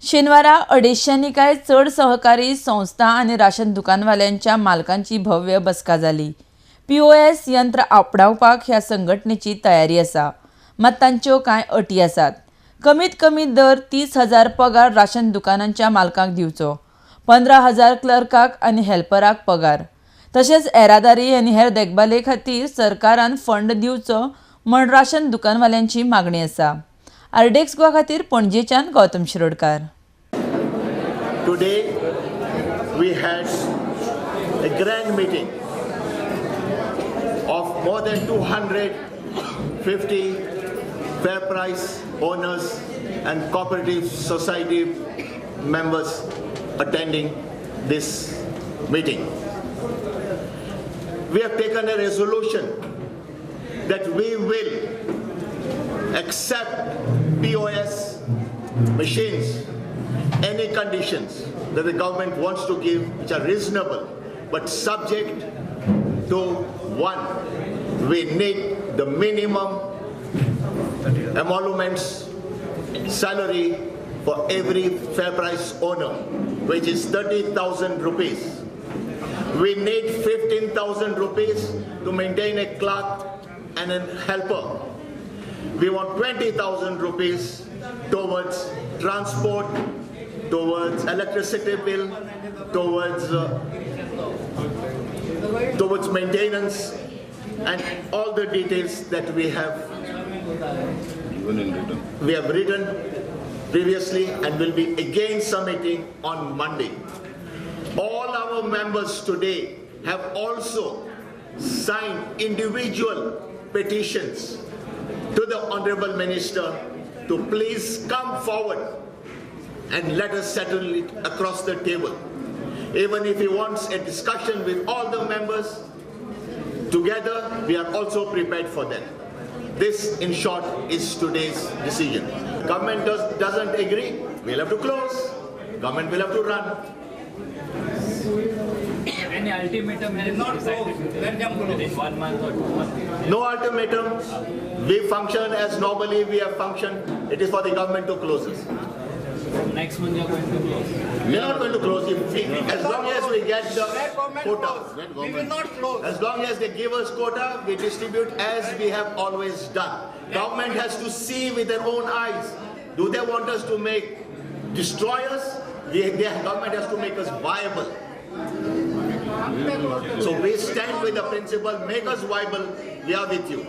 शेनवारा 250नी काय चढ सहकारी संस्था आणि राशन दुकानवाल्यांच्या मालकांची भव्य बसका जाली। POS यंत्र आपणावपाक ह्या संघटनेची तयारी आसा, मात तांच्यो कांय अटी आसात। कमीत कमी दर 30,000 पगार राशन दुकानांच्या मालकांक दिवचो, 15,000 क्लर्काक आणि हेल्पराक पगार, तशेंच येरादारी आनी हेर देखभाले खातीर सरकारान फंड दिवचो म्हण राशन दुकानवाल्यांची मागणी आसा। आरडेक्स गोवा खातीर पणजेच्यान Gautam Shirodkar. Today we had a grand meeting of more than 250 fair price owners and cooperative society members attending this meeting. We have taken a resolution that we will accept POS machines, any conditions that the government wants to give which are reasonable, but subject to one, we need the minimum emoluments salary for every fair price owner, which is 30,000 rupees. We need 15,000 rupees to maintain a clerk and a helper. We want 20,000 rupees towards transport, towards electricity bill, towards maintenance, and all the details that we have written previously and will be again submitting on Monday. All our members today have also signed individual petitions to the Honorable Minister to please come forward and let us settle it across the table. Even if he wants a discussion with all the members together, we are also prepared for that. This, in short, is today's decision. Government doesn't agree, we'll have to close. Government will have to run. Any ultimatum is decided within 1 month or 2 months? No ultimatum. We function as normally we have functioned. It is for the government to close us. Next month you are going to close? We are not going to close it. As long as we get the quota. We will not close. As long as they give us quota, we distribute as we have always done. Government has to see with their own eyes. Do they want us to destroy us? The government has to make us viable. So we stand with the principle, make us viable, we are with you.